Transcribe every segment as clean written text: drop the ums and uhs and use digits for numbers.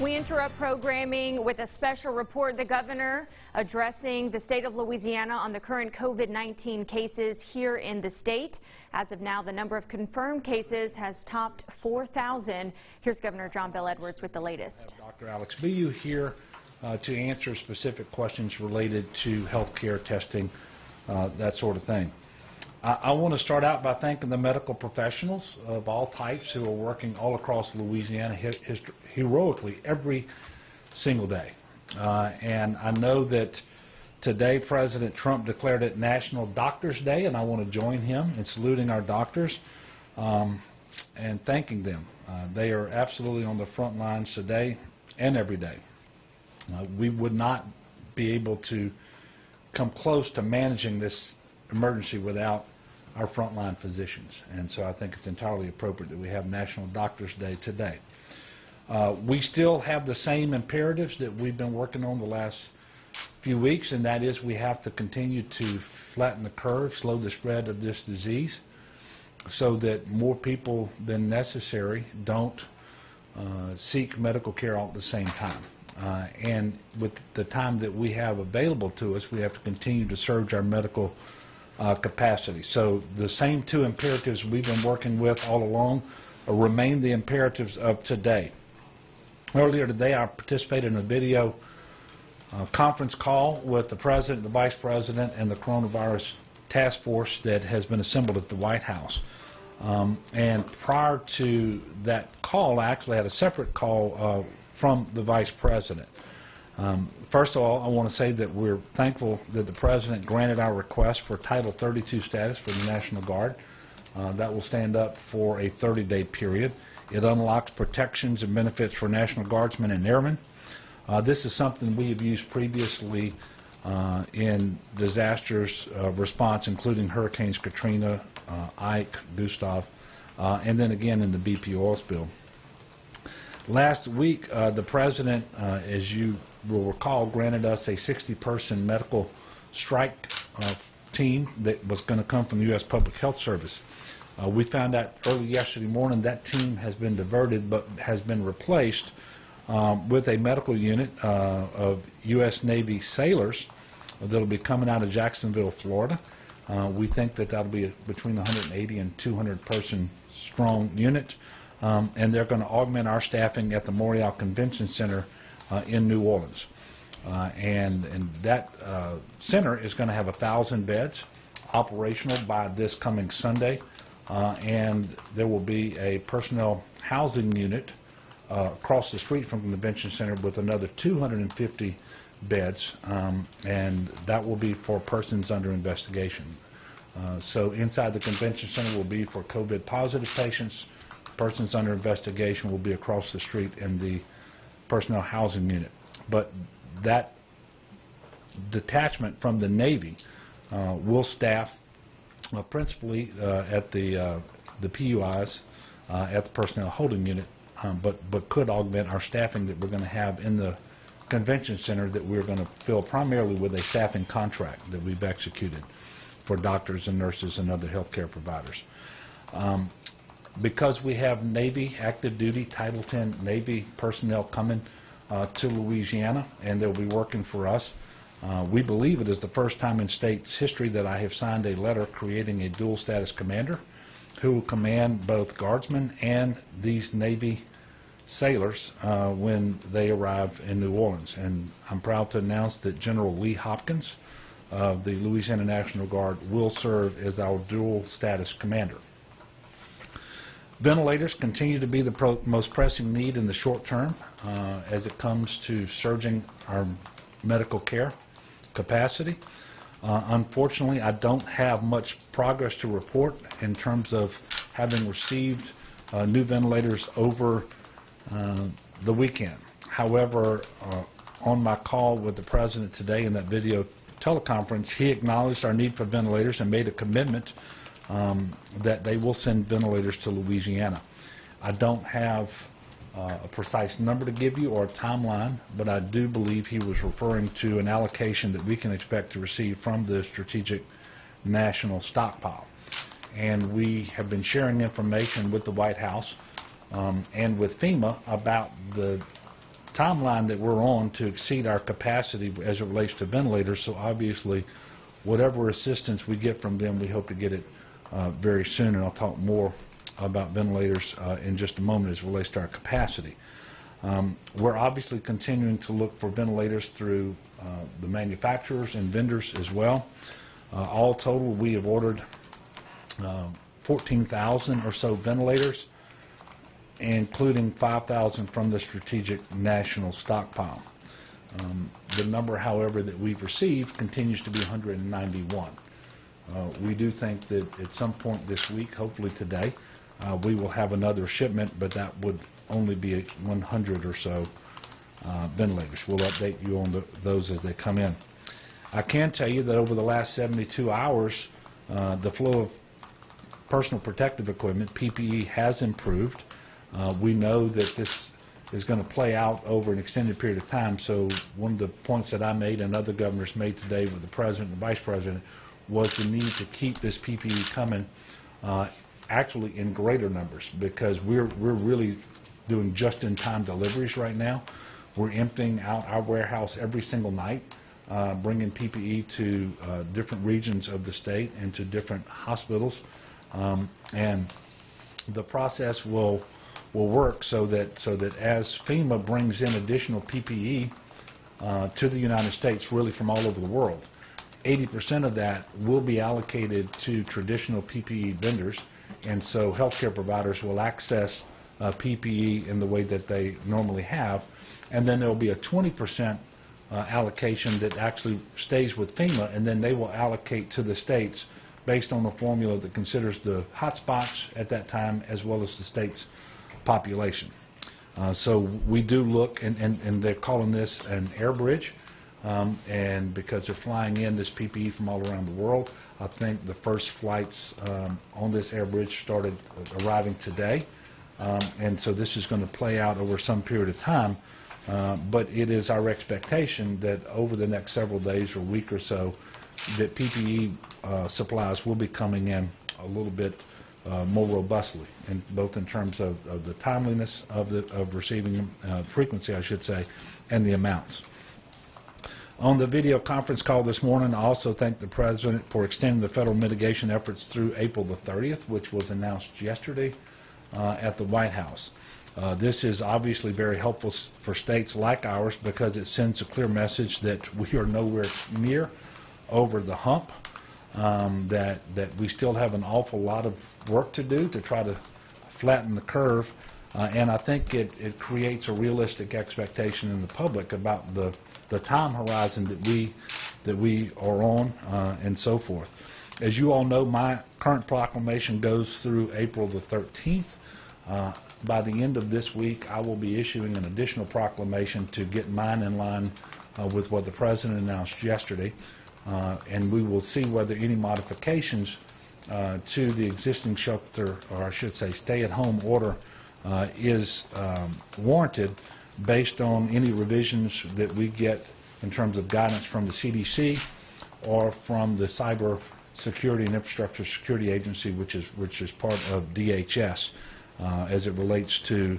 We interrupt programming with a special report. The governor addressing the state of Louisiana on the current COVID-19 cases here in the state. As of now, the number of confirmed cases has topped 4,000. Here's Governor John Bel Edwards with the latest. Dr. Alex Biu here to answer specific questions related to health care testing, that sort of thing. I want to start out by thanking the medical professionals of all types who are working all across Louisiana heroically every single day. And I know that today President Trump declared it National Doctors Day, and I want to join him in saluting our doctors and thanking them. They are absolutely on the front lines today and every day. We would not be able to come close to managing this emergency without our frontline physicians, and so I think it's entirely appropriate that we have National Doctors Day today. We still have the same imperatives that we've been working on the last few weeks, and that is we have to continue to flatten the curve, slow the spread of this disease, so that more people than necessary don't seek medical care all at the same time. And with the time that we have available to us, we have to continue to surge our medical capacity. So the same two imperatives we've been working with all along remain the imperatives of today. Earlier today, I participated in a video conference call with the President, the Vice President, and the coronavirus task force that has been assembled at the White House. And prior to that call, I actually had a separate call from the Vice President. First of all, I want to say that we're thankful that the President granted our request for Title 32 status for the National Guard. That will stand up for a 30-day period. It unlocks protections and benefits for National Guardsmen and airmen. This is something we have used previously in disasters response, including Hurricanes Katrina, Ike, Gustav, and then again in the BP oil spill. Last week, the President, as you will recall, granted us a 60-person medical strike team that was going to come from the U.S. Public Health Service. We found out early yesterday morning that team has been diverted but has been replaced with a medical unit of U.S. Navy sailors that will be coming out of Jacksonville, Florida. We think that that'll be between 180 and 200 person strong unit. And they're going to augment our staffing at the Morial Convention Center in New Orleans. And that center is going to have 1,000 beds operational by this coming Sunday. And there will be a personnel housing unit across the street from the convention center with another 250 beds, and that will be for persons under investigation. So inside the convention center will be for COVID positive patients. Persons under investigation will be across the street in the personnel housing unit. But that detachment from the Navy will staff principally at the PUIs at the personnel holding unit, but could augment our staffing that we're going to have in the convention center that we're going to fill primarily with a staffing contract that we've executed for doctors and nurses and other healthcare providers. Because we have Navy active duty Title 10 Navy personnel coming to Louisiana, and they'll be working for us, we believe it is the first time in state's history that I have signed a letter creating a dual status commander who will command both guardsmen and these Navy sailors when they arrive in New Orleans. And I'm proud to announce that General Lee Hopkins of the Louisiana National Guard will serve as our dual status commander. Ventilators continue to be the most pressing need in the short term as it comes to surging our medical care capacity. Unfortunately, I don't have much progress to report in terms of having received new ventilators over the weekend. However, on my call with the President today in that video teleconference, he acknowledged our need for ventilators and made a commitment that they will send ventilators to Louisiana. I don't have a precise number to give you or a timeline, but I do believe he was referring to an allocation that we can expect to receive from the strategic national stockpile. And we have been sharing information with the White House and with FEMA about the timeline that we're on to exceed our capacity as it relates to ventilators. So obviously, whatever assistance we get from them, we hope to get it very soon. And I'll talk more about ventilators in just a moment as it relates to our capacity. We're obviously continuing to look for ventilators through the manufacturers and vendors as well. All total, we have ordered 14,000 or so ventilators, including 5,000 from the Strategic National Stockpile. The number, however, that we've received continues to be 191. We do think that at some point this week, hopefully today, we will have another shipment, but that would only be 100 or so ventilators. We'll update you on those as they come in. I can tell you that over the last 72 hours, the flow of personal protective equipment, PPE, has improved. We know that this is going to play out over an extended period of time, so one of the points that I made and other governors made today with the President and Vice President was the need to keep this PPE coming actually in greater numbers, because we're really doing just-in-time deliveries right now. We're emptying out our warehouse every single night, bringing PPE to different regions of the state and to different hospitals, and the process will work so that as FEMA brings in additional PPE to the United States, really from all over the world, 80% of that will be allocated to traditional PPE vendors, and so healthcare providers will access PPE in the way that they normally have, and then there will be a 20% allocation that actually stays with FEMA, and then they will allocate to the states based on a formula that considers the hot spots at that time as well as the state's population. So we do look, and they're calling this an air bridge, and because they're flying in this PPE from all around the world. I think the first flights on this air bridge started arriving today, and so this is going to play out over some period of time, but it is our expectation that over the next several days or week or so that PPE supplies will be coming in a little bit more robustly, and both in terms of the timeliness of receiving them, frequency I should say, and the amounts. On the video conference call this morning, I also thank the President for extending the federal mitigation efforts through April the 30th, which was announced yesterday at the White House. This is obviously very helpful for states like ours because it sends a clear message that we are nowhere near over the hump, that we still have an awful lot of work to do to try to flatten the curve, and I think it creates a realistic expectation in the public about the time horizon that we are on, and so forth. As you all know, my current proclamation goes through April the 13th. By the end of this week, I will be issuing an additional proclamation to get mine in line with what the President announced yesterday, and we will see whether any modifications to the existing shelter, or I should say stay-at-home order, is warranted based on any revisions that we get in terms of guidance from the CDC or from the Cyber Security and Infrastructure Security Agency, which is part of DHS, as it relates to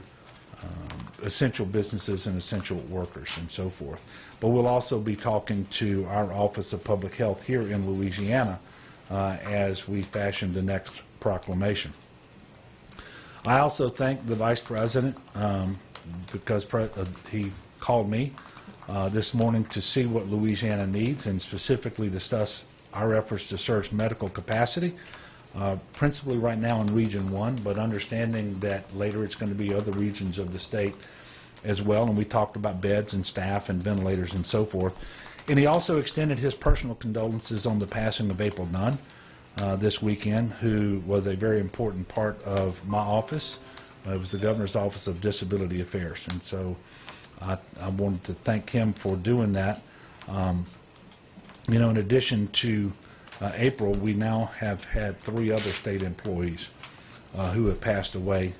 essential businesses and essential workers and so forth. But we'll also be talking to our Office of Public Health here in Louisiana as we fashion the next proclamation. I also thank the Vice President because he called me this morning to see what Louisiana needs and specifically discuss our efforts to surge medical capacity, principally right now in Region 1, but understanding that later it's going to be other regions of the state as well, and we talked about beds and staff and ventilators and so forth. And he also extended his personal condolences on the passing of April Nunn this weekend, who was a very important part of my office. It was the Governor's Office of Disability Affairs, and so I wanted to thank him for doing that. You know, in addition to April, we now have had 3 other state employees who have passed away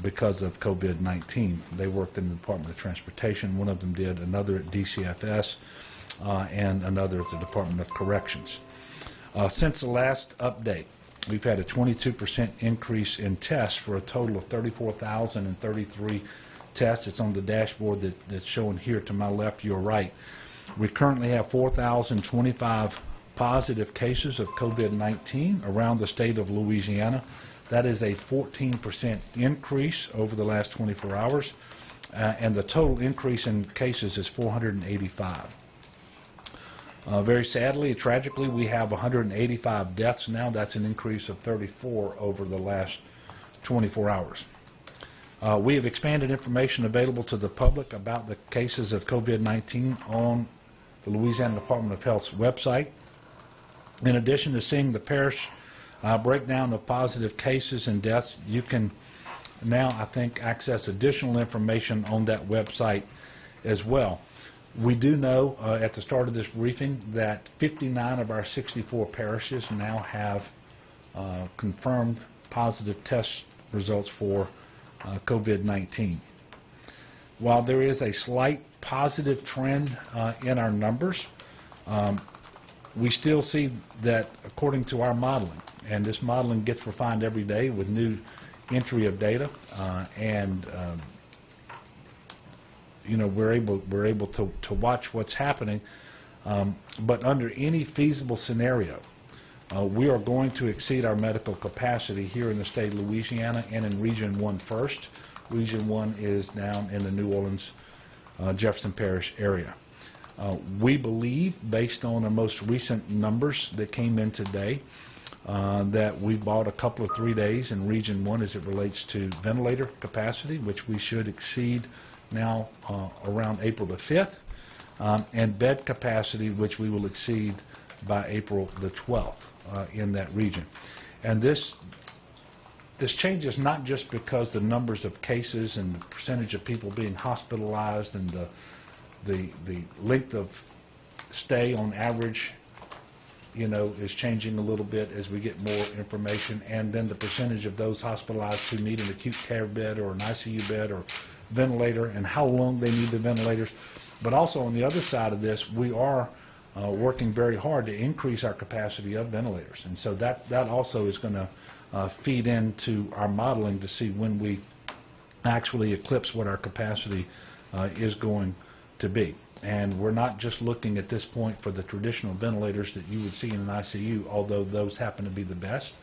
because of COVID-19. They worked in the Department of Transportation. One of them did, another at DCFS, and another at the Department of Corrections. Since the last update, we've had a 22% increase in tests for a total of 34,033 tests. It's on the dashboard that's shown here to my left, your right. We currently have 4,025 positive cases of COVID-19 around the state of Louisiana. That is a 14% increase over the last 24 hours, and the total increase in cases is 485. Very sadly, tragically, we have 185 deaths now. That's an increase of 34 over the last 24 hours. We have expanded information available to the public about the cases of COVID-19 on the Louisiana Department of Health's website. In addition to seeing the parish breakdown of positive cases and deaths, you can now, I think, access additional information on that website as well. We do know at the start of this briefing that 59 of our 64 parishes now have confirmed positive test results for COVID-19. While there is a slight positive trend in our numbers, we still see that according to our modeling, and this modeling gets refined every day with new entry of data, you know, we're able to watch what's happening, but under any feasible scenario, we are going to exceed our medical capacity here in the state of Louisiana and in Region 1 first. Region 1 is down in the New Orleans, Jefferson Parish area. We believe, based on the most recent numbers that came in today, that we bought a couple of 3 days in Region 1 as it relates to ventilator capacity, which we should exceed now around April the 5th, and bed capacity, which we will exceed by April the 12th in that region. And this change is not just because the numbers of cases and the percentage of people being hospitalized and the length of stay on average, you know, is changing a little bit as we get more information, and then the percentage of those hospitalized who need an acute care bed or an ICU bed or ventilator and how long they need the ventilators. But also on the other side of this, we are working very hard to increase our capacity of ventilators, and so that also is going to feed into our modeling to see when we actually eclipse what our capacity is going to be. And we're not just looking at this point for the traditional ventilators that you would see in an ICU, although those happen to be the best,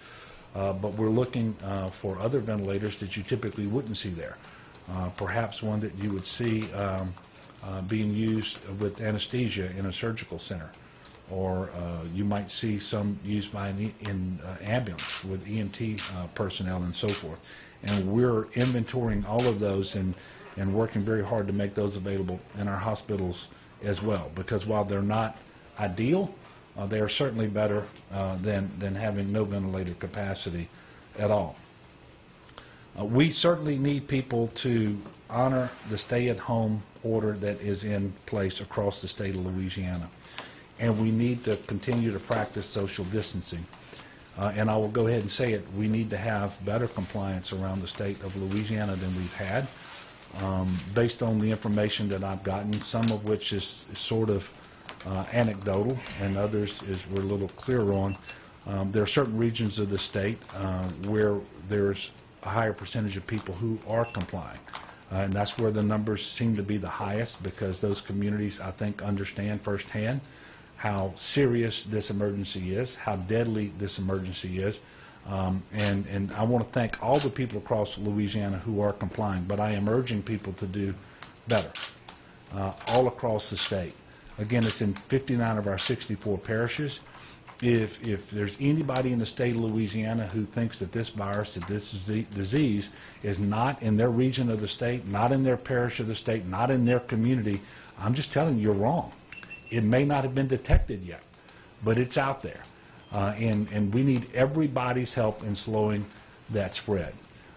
but we're looking for other ventilators that you typically wouldn't see there. Perhaps one that you would see being used with anesthesia in a surgical center, or you might see some used by in ambulance with EMT personnel and so forth. And we're inventorying all of those and working very hard to make those available in our hospitals as well, because while they're not ideal, they are certainly better than having no ventilator capacity at all. We certainly need people to honor the stay-at-home order that is in place across the state of Louisiana, and we need to continue to practice social distancing. And I will go ahead and say it, we need to have better compliance around the state of Louisiana than we've had, based on the information that I've gotten, some of which is sort of anecdotal, and others is we're a little clearer on. There are certain regions of the state where there's a higher percentage of people who are complying. And that's where the numbers seem to be the highest, because those communities, I think, understand firsthand how serious this emergency is, how deadly this emergency is. And I want to thank all the people across Louisiana who are complying, but I am urging people to do better all across the state. Again, it's in 59 of our 64 parishes. If there's anybody in the state of Louisiana who thinks that this virus, that this disease is not in their region of the state, not in their parish of the state, not in their community, I'm just telling you, you're wrong. It may not have been detected yet, but it's out there. And we need everybody's help in slowing that spread.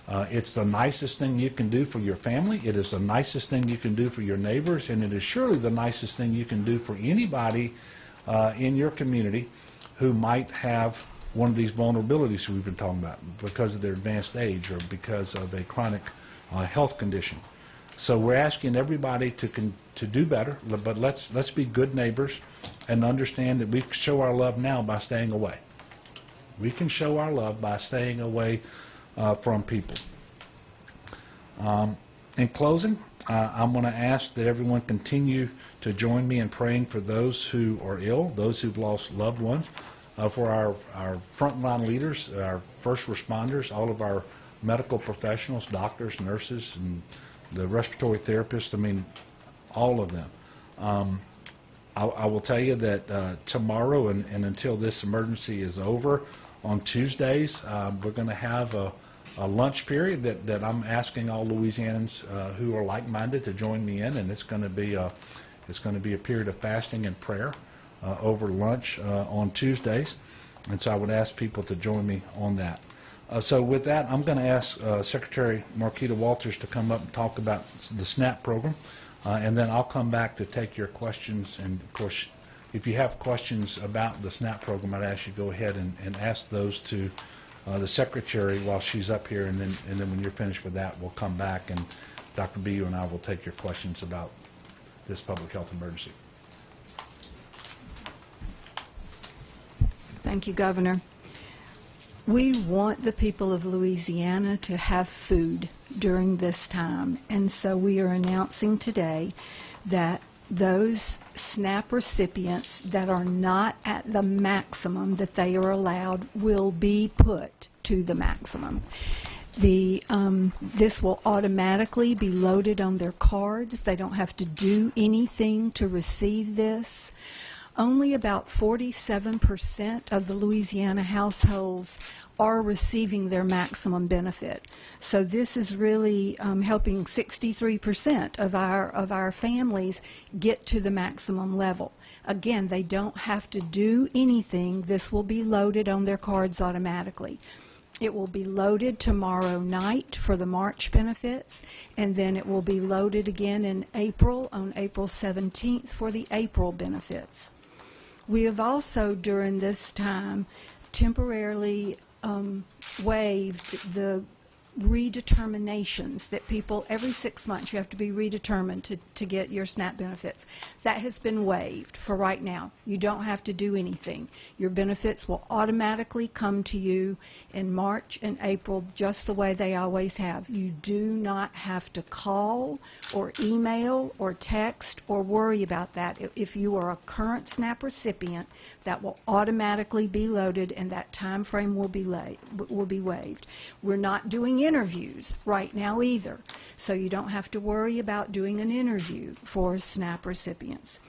It's the nicest thing you can do for your family. It is the nicest thing you can do for your neighbors, and it is surely the nicest thing you can do for anybody in your community who might have one of these vulnerabilities we've been talking about because of their advanced age or because of a chronic health condition. So we're asking everybody to do better, but let's be good neighbors and understand that we can show our love now by staying away. We can show our love by staying away from people. And In closing, I'm going to ask that everyone continue to join me in praying for those who are ill, those who've lost loved ones, for our frontline leaders, our first responders, all of our medical professionals, doctors, nurses, and the respiratory therapists, I mean, all of them. I will tell you that tomorrow and until this emergency is over, on Tuesdays, we're going to have a lunch period that I'm asking all Louisianans who are like-minded to join me in, and it's going to be a period of fasting and prayer over lunch on Tuesdays, and so I would ask people to join me on that. So with that, I'm going to ask Secretary Marquita Walters to come up and talk about the SNAP program, and then I'll come back to take your questions. And of course, if you have questions about the SNAP program, I'd ask you to go ahead and ask those to the Secretary while she's up here, and then when you're finished with that, we'll come back, and Dr. B, and I will take your questions about this public health emergency. Thank you, Governor. We want the people of Louisiana to have food during this time, and so we are announcing today that those SNAP recipients that are not at the maximum that they are allowed will be put to the maximum. This will automatically be loaded on their cards. They don't have to do anything to receive this. Only about 47% of the Louisiana households are receiving their maximum benefit. So this is really helping 63% of our families get to the maximum level. Again, they don't have to do anything. This will be loaded on their cards automatically. It will be loaded tomorrow night for the March benefits, and then it will be loaded again in April, on April 17th, for the April benefits. We have also, during this time, temporarily waived the redeterminations that people, every 6 months you have to be redetermined to get your SNAP benefits. That has been waived for right now. You don't have to do anything. Your benefits will automatically come to you in March and April just the way they always have. You do not have to call or email or text or worry about that. If you are a current SNAP recipient, that will automatically be loaded, and that time frame will be waived. We're not doing interviews right now either, so you don't have to worry about doing an interview for SNAP recipients.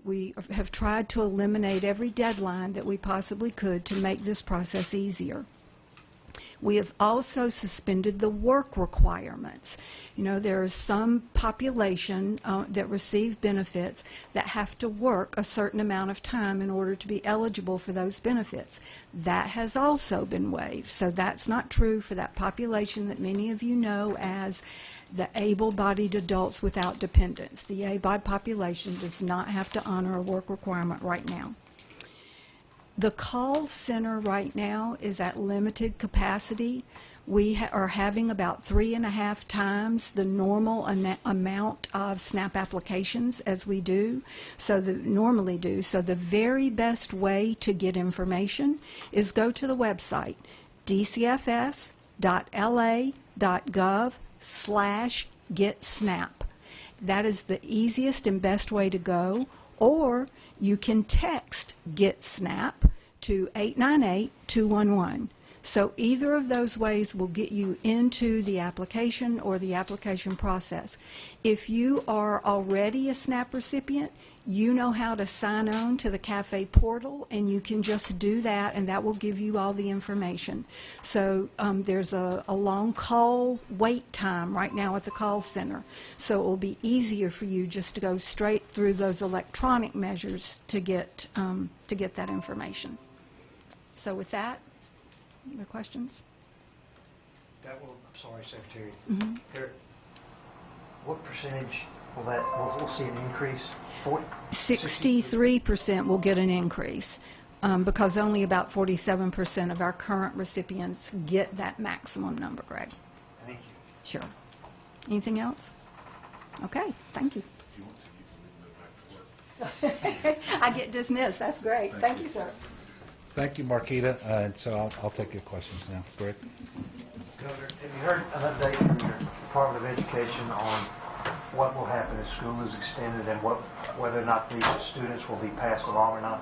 We have tried to eliminate every deadline that we possibly could to make this process easier. We have also suspended the work requirements. You know, there is some population that receive benefits that have to work a certain amount of time in order to be eligible for those benefits. That has also been waived. So that's not true for that population that many of you know as the able-bodied adults without dependents. The ABOD population does not have to honor a work requirement right now. The call center right now is at limited capacity. We are having about 3.5 times the normal amount of SNAP applications as we do, normally do. So the very best way to get information is go to the website, dcfs.la.gov/getsnap. That is the easiest and best way to go. Or you can text Get SNAP to 898-211. So either of those ways will get you into the application or the application process. If you are already a SNAP recipient, you know how to sign on to the CAFE portal, and you can just do that, and that will give you all the information. So there's a long call wait time right now at the call center, so it will be easier for you just to go straight through those electronic measures to get that information. So with that, other questions? I'm sorry, Secretary. Mm-hmm. What percentage will we'll see an increase? 63% will get an increase because only about 47% of our current recipients get that maximum number, Greg. Thank you. Sure. Anything else? Okay, thank you. I get dismissed. That's great. Thank you, sir. Thank you, Marquita. And so I'll take your questions now. Greg? Governor, have you heard an update from your Department of Education on what will happen if school is extended and whether or not these students will be passed along or not?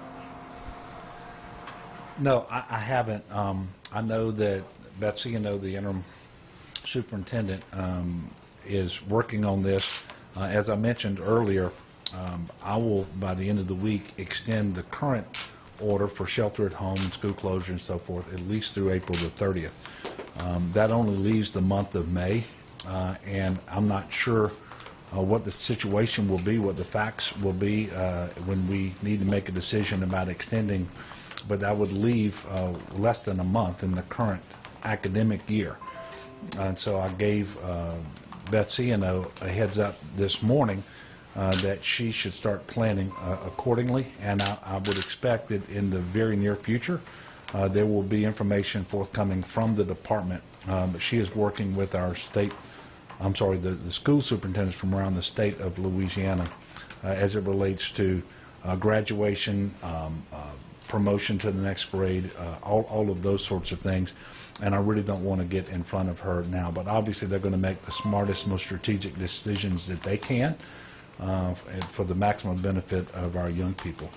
No, I haven't. I know that Betsy, the interim superintendent, is working on this. As I mentioned earlier, I will, by the end of the week, extend the current order for shelter at home and school closure and so forth, at least through April the 30th. That only leaves the month of May, and I'm not sure what the situation will be, what the facts will be when we need to make a decision about extending, but that would leave less than a month in the current academic year. And so I gave Betsy a heads up this morning that she should start planning accordingly, and I would expect that in the very near future there will be information forthcoming from the department. But she is working with our state, the school superintendents from around the state of Louisiana as it relates to graduation, promotion to the next grade, all of those sorts of things. And I really don't want to get in front of her now. But obviously they're going to make the smartest, most strategic decisions that they can for the maximum benefit of our young people.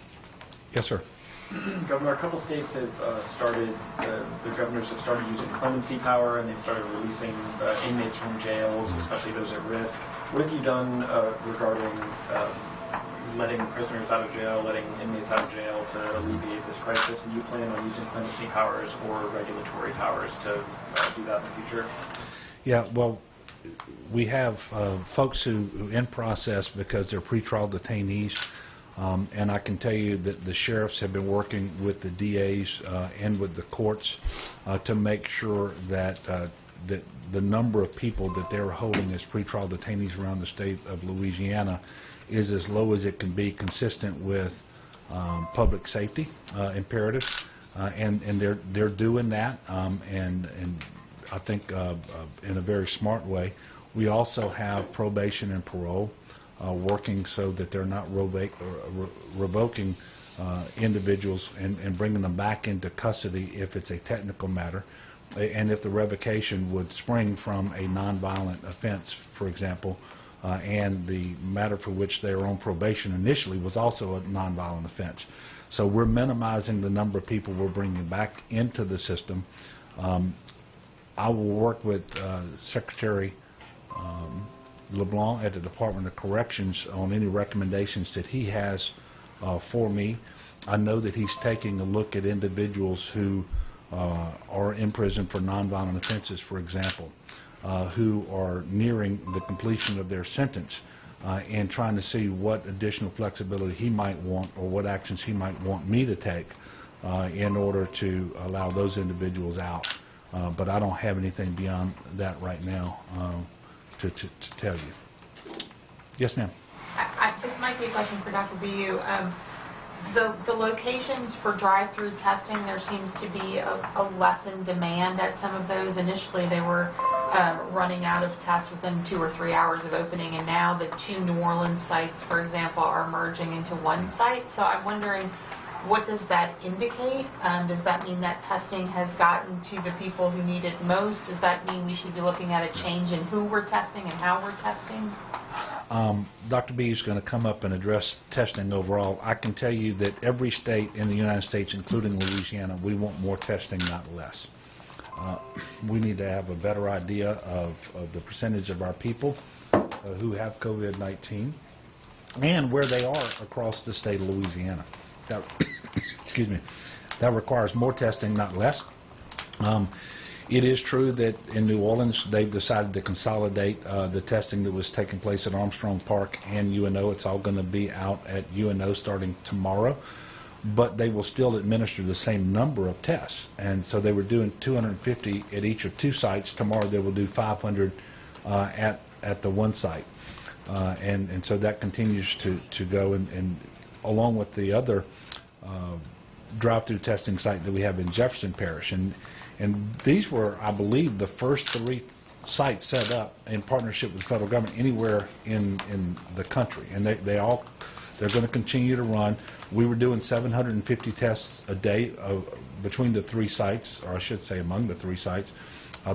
Yes, sir. Governor, a couple states have the governors have started using clemency power, and they've started releasing inmates from jails, especially those at risk. What have you done regarding letting prisoners out of jail, letting inmates out of jail to alleviate this crisis? And do you plan on using clemency powers or regulatory powers to do that in the future? Yeah, well, we have folks who in process because they're pretrial detainees, and I can tell you that the sheriffs have been working with the DAs and with the courts to make sure that that the number of people that they're holding as pretrial detainees around the state of Louisiana is as low as it can be, consistent with public safety imperatives, and they're doing that, and I think in a very smart way. We also have probation and parole working so that they're not revoking individuals and bringing them back into custody if it's a technical matter, and if the revocation would spring from a nonviolent offense, for example, and the matter for which they were on probation initially was also a nonviolent offense. So we're minimizing the number of people we're bringing back into the system. I will work with Secretary LeBlanc at the Department of Corrections on any recommendations that he has for me. I know that he's taking a look at individuals who are in prison for nonviolent offenses, for example, who are nearing the completion of their sentence, and trying to see what additional flexibility he might want or what actions he might want me to take in order to allow those individuals out. But I don't have anything beyond that right now to tell you. Yes, ma'am. This might be a question for Dr. Bu. The locations for drive-through testing, there seems to be a lessened demand at some of those. Initially, they were running out of tests within 2 or 3 hours of opening, and now the 2 New Orleans sites, for example, are merging into one site. So I'm wondering, what does that indicate? Does that mean that testing has gotten to the people who need it most? Does that mean we should be looking at a change in who we're testing and how we're testing? Dr. B is going to come up and address testing overall. I can tell you that every state in the United States, including Louisiana, we want more testing, not less. We need to have a better idea of the percentage of our people who have COVID-19 and where they are across the state of Louisiana. That, excuse me, that requires more testing, not less. It is true that in New Orleans they've decided to consolidate the testing that was taking place at Armstrong Park and UNO. It's all going to be out at UNO starting tomorrow, but they will still administer the same number of tests. And so they were doing 250 at each of 2 sites. Tomorrow they will do 500 at the one site, and so that continues to go, and along with the other drive-through testing site that we have in Jefferson Parish. And these were, I believe, the first 3 sites set up in partnership with the federal government anywhere in the country. And they're They're going to continue to run. We were doing 750 tests a day between the 3 sites, or I should say among the 3 sites.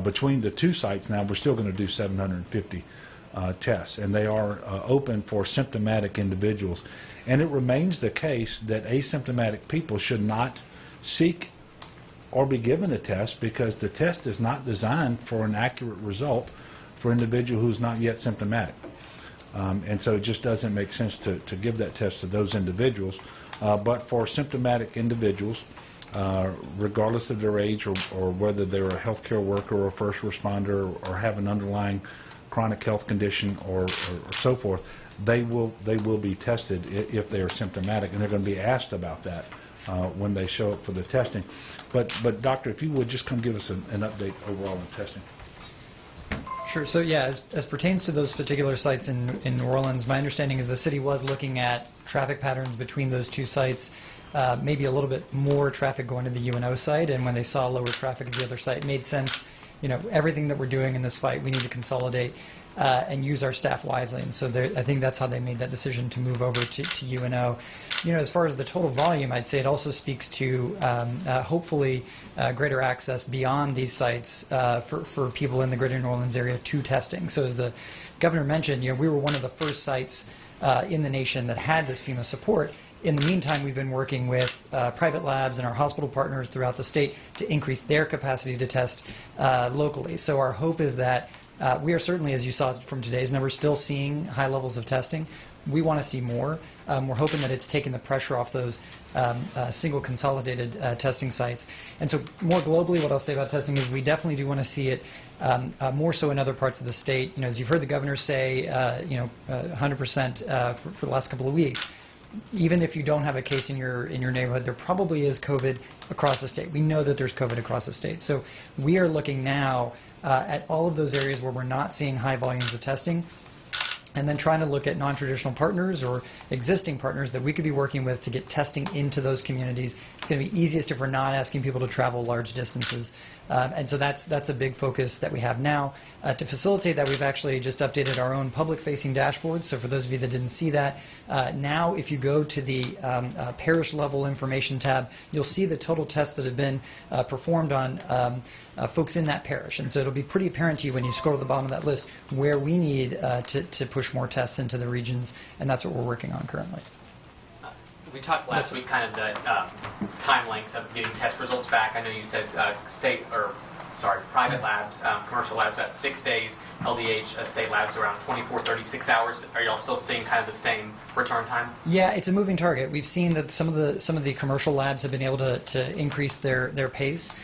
Between the 2 sites now, we're still going to do 750 tests, and they are open for symptomatic individuals. And it remains the case that asymptomatic people should not seek or be given a test, because the test is not designed for an accurate result for an individual who's not yet symptomatic. And so it just doesn't make sense to give that test to those individuals. But for symptomatic individuals, regardless of their age or whether they're a healthcare worker or a first responder or have an underlying chronic health condition or so forth, they will be tested if they are symptomatic, and they're going to be asked about that when they show up for the testing. But doctor, if you would just come give us an update overall on testing. Sure. So yeah, as pertains to those particular sites in New Orleans, my understanding is the city was looking at traffic patterns between those 2 sites, maybe a little bit more traffic going to the UNO site, and when they saw lower traffic at the other site, it made sense. You know, everything that we're doing in this fight, we need to consolidate and use our staff wisely. And so I think that's how they made that decision to move over to UNO. You know, as far as the total volume, I'd say it also speaks to hopefully greater access beyond these sites for people in the greater New Orleans area to testing. So as the governor mentioned, you know, we were one of the first sites in the nation that had this FEMA support. In the meantime, we've been working with private labs and our hospital partners throughout the state to increase their capacity to test locally. So our hope is that we are certainly, as you saw from today's numbers, still seeing high levels of testing. We want to see more. We're hoping that it's taken the pressure off those single consolidated testing sites. And so more globally, what I'll say about testing is we definitely do want to see it more so in other parts of the state. You know, as you've heard the governor say, 100% for the last couple of weeks. Even if you don't have a case in your neighborhood, there probably is COVID across the state. We know that there's COVID across the state. So we are looking now at all of those areas where we're not seeing high volumes of testing, and then trying to look at non-traditional partners or existing partners that we could be working with to get testing into those communities. It's going to be easiest if we're not asking people to travel large distances. And so that's a big focus that we have now. To facilitate that, we've actually just updated our own public-facing dashboard. So for those of you that didn't see that, now if you go to the parish-level information tab, you'll see the total tests that have been performed on folks in that parish. And so it'll be pretty apparent to you when you scroll to the bottom of that list where we need to push more tests into the regions, and that's what we're working on currently. We talked last week kind of the time length of getting test results back. I know you said private labs, commercial labs, that's 6 days. LDH state labs around 24, 36 hours. Are y'all still seeing kind of the same return time? Yeah, it's a moving target. We've seen that some of the commercial labs have been able to increase their pace.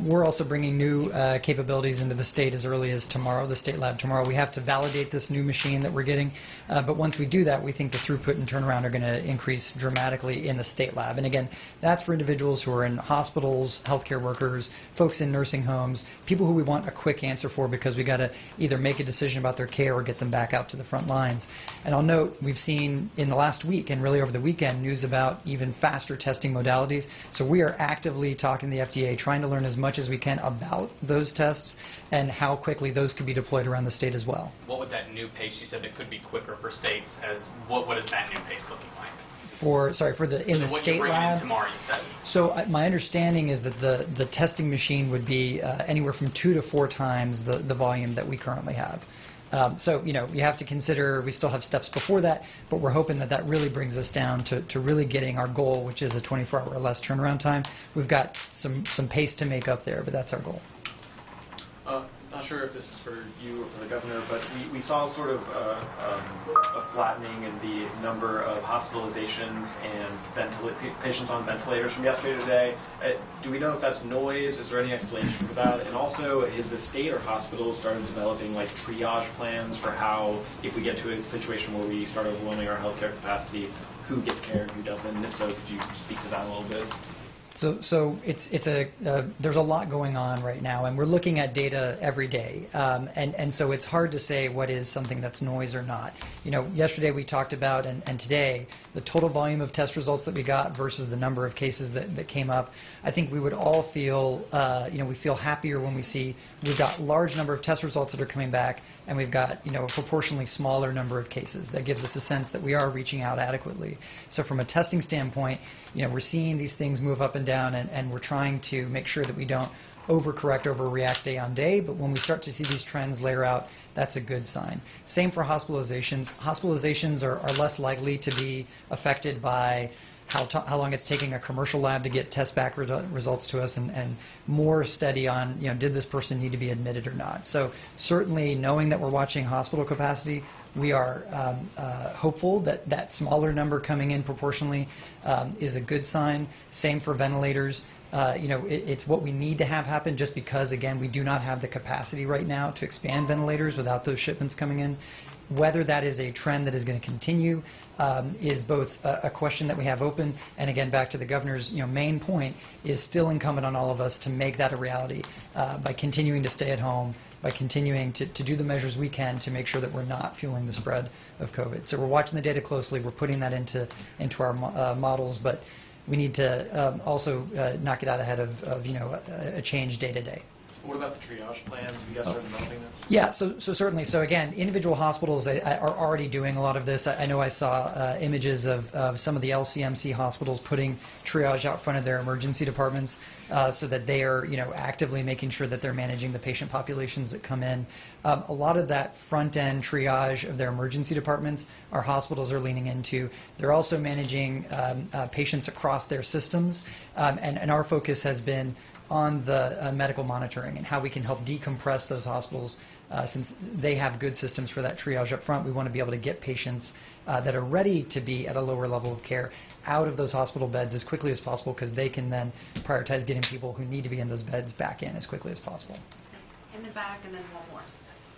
We're also bringing new capabilities into the state as early as tomorrow, the state lab tomorrow. We have to validate this new machine that we're getting, but once we do that, we think the throughput and turnaround are going to increase dramatically in the state lab. And again, that's for individuals who are in hospitals, healthcare workers, folks in nursing homes, people who we want a quick answer for because we got to either make a decision about their care or get them back out to the front lines. And I'll note, we've seen in the last week and really over the weekend news about even faster testing modalities. So we are actively talking to the FDA, trying to learn as much as we can about those tests and how quickly those could be deployed around the state as well. What would that new pace, you said that could be quicker for states, as what is that new pace looking like? For the state lab tomorrow, you said. So my understanding is that the testing machine would be anywhere from 2 to 4 times the volume that we currently have. So, you know, you have to consider we still have steps before that, but we're hoping that that really brings us down to really getting our goal, which is a 24-hour or less turnaround time. We've got some pace to make up there, but that's our goal. Not sure if this is for you or for the governor, but we saw sort of a flattening in the number of hospitalizations and patients on ventilators from yesterday to today. Do we know if that's noise? Is there any explanation for that? And also, is the state or hospitals started developing like triage plans for how, if we get to a situation where we start overwhelming our healthcare capacity, who gets care and who doesn't? And if so, could you speak to that a little bit? So there's a lot going on right now, and we're looking at data every day, and so it's hard to say what is something that's noise or not. You know, yesterday we talked about, and today, the total volume of test results that we got versus the number of cases that came up. I think we would all feel, we feel happier when we see we've got large number of test results that are coming back, and we've got a proportionally smaller number of cases. That gives us a sense that we are reaching out adequately. So from a testing standpoint, we're seeing these things move up and down, and we're trying to make sure that we don't overcorrect, overreact day on day, but when we start to see these trends layer out, that's a good sign. Same for hospitalizations. Hospitalizations are less likely to be affected by how long it's taking a commercial lab to get test back results to us, and more steady on, did this person need to be admitted or not. So certainly knowing that we're watching hospital capacity, we are hopeful that that smaller number coming in proportionally is a good sign. Same for ventilators. It's what we need to have happen, just because, again, we do not have the capacity right now to expand ventilators without those shipments coming in. Whether that is a trend that is going to continue is both a question that we have open, and again, back to the governor's main point, is still incumbent on all of us to make that a reality by continuing to stay at home, by continuing to do the measures we can to make sure that we're not fueling the spread of COVID. So we're watching the data closely. We're putting that into our models, but we need to also knock it out ahead of a change day to day. What about the triage plans? Have you guys started developing those? Yeah, so certainly. So again, individual hospitals are already doing a lot of this. I know I saw images of some of the LCMC hospitals putting triage out front of their emergency departments so that they are actively making sure that they're managing the patient populations that come in. A lot of that front-end triage of their emergency departments, our hospitals are leaning into. They're also managing patients across their systems, and our focus has been on the medical monitoring and how we can help decompress those hospitals. Since they have good systems for that triage up front, we want to be able to get patients that are ready to be at a lower level of care out of those hospital beds as quickly as possible, because they can then prioritize getting people who need to be in those beds back in as quickly as possible. In the back, and then one more.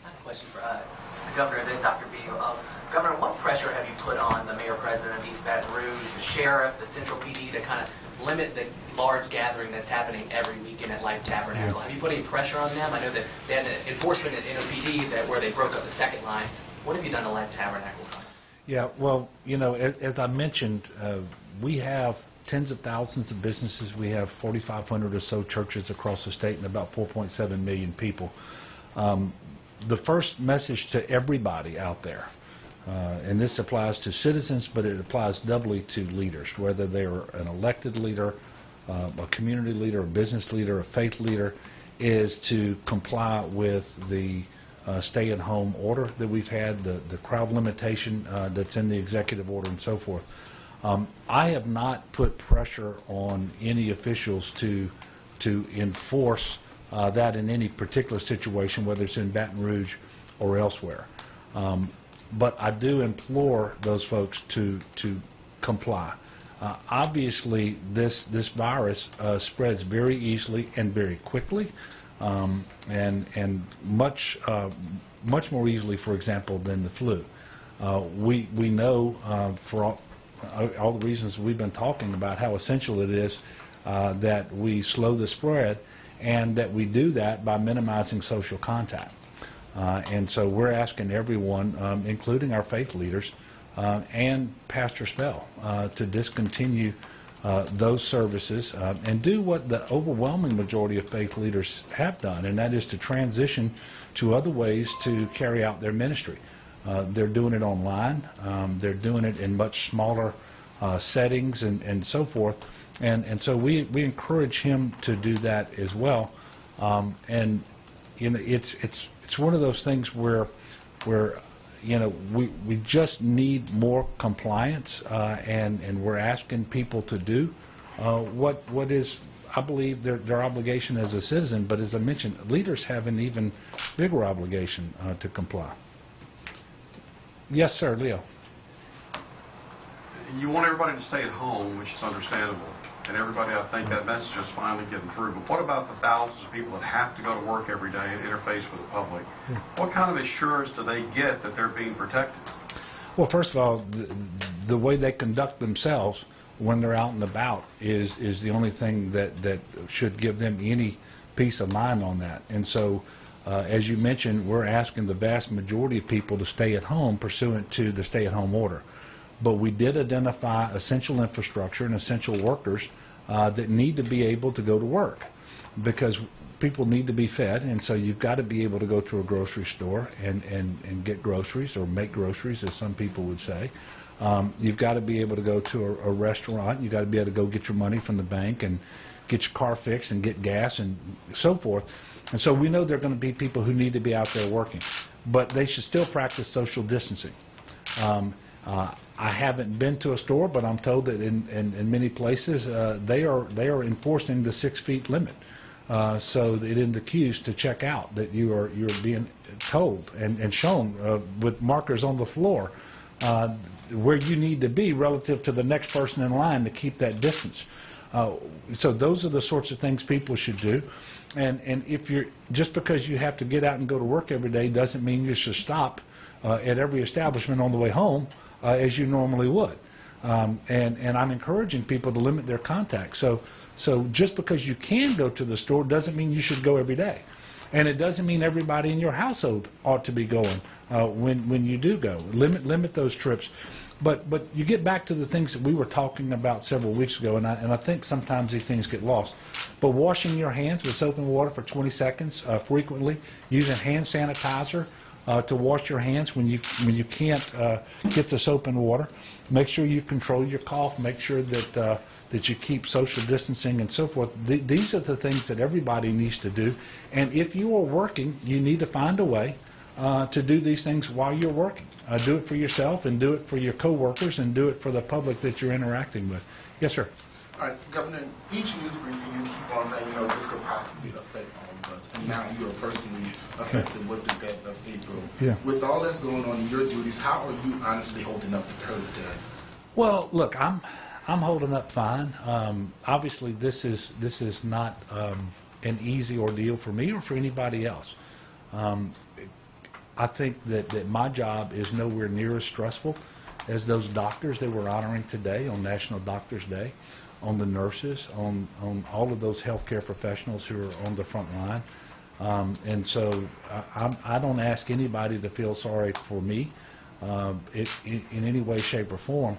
I have a question for the governor, then Dr. Beal. Governor, what pressure have you put on the mayor-president of East Baton Rouge, the sheriff, the Central PD to kind of limit the large gathering that's happening every weekend at Life Tabernacle? Have you put any pressure on them? I know that they had enforcement at NOPD where they broke up the second line. What have you done to Life Tabernacle? Yeah, well, as I mentioned, we have tens of thousands of businesses. We have 4,500 or so churches across the state and about 4.7 million people. The first message to everybody out there, and this applies to citizens, but it applies doubly to leaders, whether they're an elected leader, a community leader, a business leader, a faith leader, is to comply with the stay-at-home order that we've had, the crowd limitation that's in the executive order, and so forth. I have not put pressure on any officials to enforce that in any particular situation, whether it's in Baton Rouge or elsewhere. But I do implore those folks to comply. Obviously, this virus spreads very easily and very quickly, and much more easily, for example, than the flu. We know for all the reasons we've been talking about how essential it is that we slow the spread, and that we do that by minimizing social contact. And so we're asking everyone, including our faith leaders and Pastor Spell, to discontinue those services and do what the overwhelming majority of faith leaders have done, and that is to transition to other ways to carry out their ministry. They're doing it online. They're doing it in much smaller settings and so forth. And so we encourage him to do that as well. And it's one of those things where we just need more compliance, and we're asking people to do what is, I believe, their obligation as a citizen. But as I mentioned, leaders have an even bigger obligation to comply. Yes, sir, Leo. You want everybody to stay at home, which is understandable. And everybody, I think that message is finally getting through. But what about the thousands of people that have to go to work every day and interface with the public? What kind of assurance do they get that they're being protected? Well, first of all, the way they conduct themselves when they're out and about is the only thing that should give them any peace of mind on that. And so, as you mentioned, we're asking the vast majority of people to stay at home pursuant to the stay-at-home order. But we did identify essential infrastructure and essential workers that need to be able to go to work. because people need to be fed, and so you've got to be able to go to a grocery store and get groceries, or make groceries, as some people would say. You've got to be able to go to a restaurant. You've got to be able to go get your money from the bank and get your car fixed and get gas and so forth. And so we know there are going to be people who need to be out there working, but they should still practice social distancing. I haven't been to a store, but I'm told that in many places they are enforcing the 6 feet limit, so that in the queues to check out that you're being told and shown with markers on the floor where you need to be relative to the next person in line to keep that distance. So those are the sorts of things people should do. And if you're, just because you have to get out and go to work every day doesn't mean you should stop at every establishment on the way home as you normally would. And I'm encouraging people to limit their contact. So just because you can go to the store doesn't mean you should go every day. And it doesn't mean everybody in your household ought to be going when you do go. Limit those trips. But you get back to the things that we were talking about several weeks ago, and I think sometimes these things get lost. But washing your hands with soap and water for 20 seconds frequently, using hand sanitizer to wash your hands when you can't get the soap and water. Make sure you control your cough. Make sure that that you keep social distancing and so forth. These are the things that everybody needs to do. And if you are working, you need to find a way to do these things while you're working. Do it for yourself, and do it for your coworkers, and do it for the public that you're interacting with. Yes, sir. Governor, each news briefing you keep on saying, this could possibly affect all of us, and now you are personally affected with the death of April. Yeah. With all that's going on in your duties, how are you honestly holding up the curve there? Well, look, I'm holding up fine. Obviously, this is not an easy ordeal for me or for anybody else. I think that my job is nowhere near as stressful as those doctors that we're honoring today on National Doctors Day, on the nurses, on all of those healthcare professionals who are on the front line. And so I don't ask anybody to feel sorry for me in any way, shape, or form.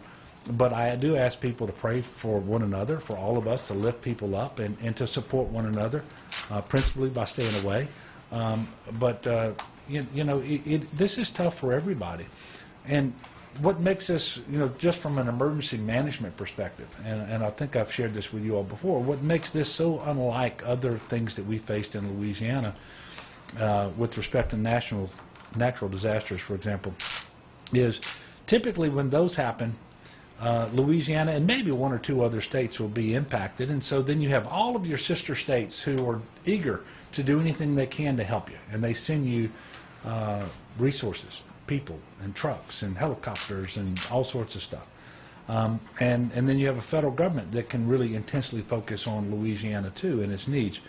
But I do ask people to pray for one another, for all of us, to lift people up and to support one another, principally by staying away. This is tough for everybody. And what makes this, just from an emergency management perspective, and I think I've shared this with you all before, what makes this so unlike other things that we faced in Louisiana with respect to natural disasters, for example, is typically when those happen, Louisiana and maybe one or two other states will be impacted, and so then you have all of your sister states who are eager to do anything they can to help you, and they send you resources, people, and trucks, and helicopters, and all sorts of stuff. And then you have a federal government that can really intensely focus on Louisiana too and its needs.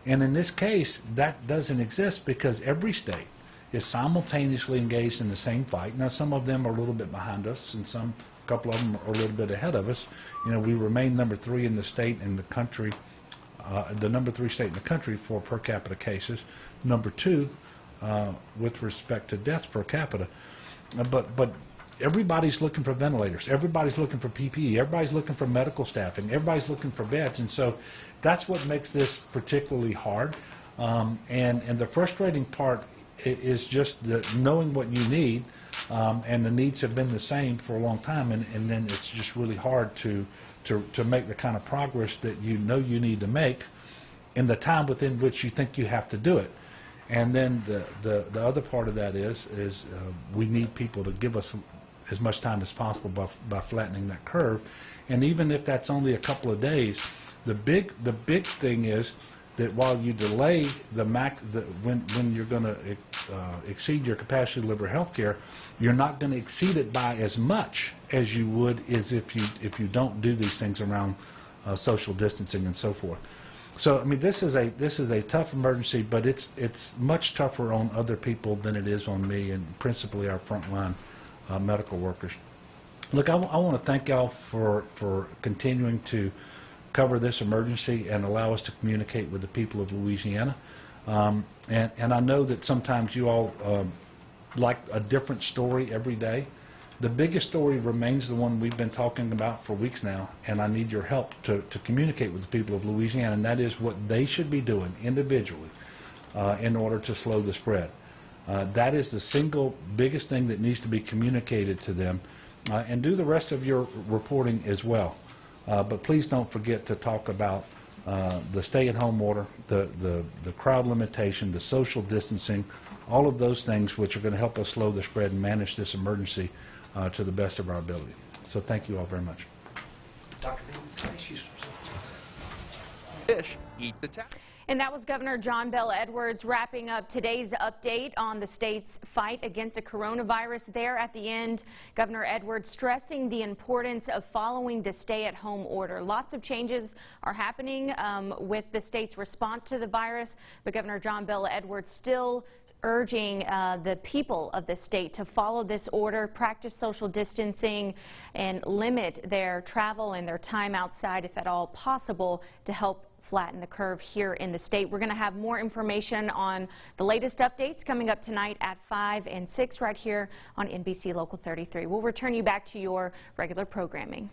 And in this case, that doesn't exist because every state is simultaneously engaged in the same fight. Now, some of them are a little bit behind us, and a couple of them are a little bit ahead of us. We remain number 3 in the state in the country, the number 3 state in the country for per capita cases, number 2 with respect to deaths per capita. But everybody's looking for ventilators. Everybody's looking for PPE. Everybody's looking for medical staffing. Everybody's looking for beds. And so that's what makes this particularly hard. And the frustrating part is just knowing what you need, and the needs have been the same for a long time, and then it's just really hard to make the kind of progress that you know you need to make in the time within which you think you have to do it. And then the other part of that is we need people to give us as much time as possible by flattening that curve. And even if that's only a couple of days, the big thing is that while you delay when you're going to exceed your capacity to deliver health care, you're not going to exceed it by as much as you would as if you don't do these things around social distancing and so forth. So I mean, this is a tough emergency, but it's much tougher on other people than it is on me, and principally our frontline medical workers. Look, I want to thank y'all for continuing to cover this emergency and allow us to communicate with the people of Louisiana. And I know that sometimes you all like a different story every day, The biggest story remains the one we've been talking about for weeks now, and I need your help to communicate with the people of Louisiana, and that is what they should be doing individually in order to slow the spread. That is the single biggest thing that needs to be communicated to them, and do the rest of your reporting as well. But please don't forget to talk about the stay-at-home order, the crowd limitation, the social distancing, all of those things which are going to help us slow the spread and manage this emergency to the best of our ability. So thank you all very much. Dr. B, can I ask you something? Fish eat the tap. And that was Governor John Bel Edwards wrapping up today's update on the state's fight against the coronavirus. There at the end, Governor Edwards stressing the importance of following the stay-at-home order. Lots of changes are happening with the state's response to the virus, but Governor John Bel Edwards still urging the people of the state to follow this order, practice social distancing, and limit their travel and their time outside if at all possible to help flatten the curve here in the state. We're going to have more information on the latest updates coming up tonight at 5 and 6 right here on NBC Local 33. We'll return you back to your regular programming.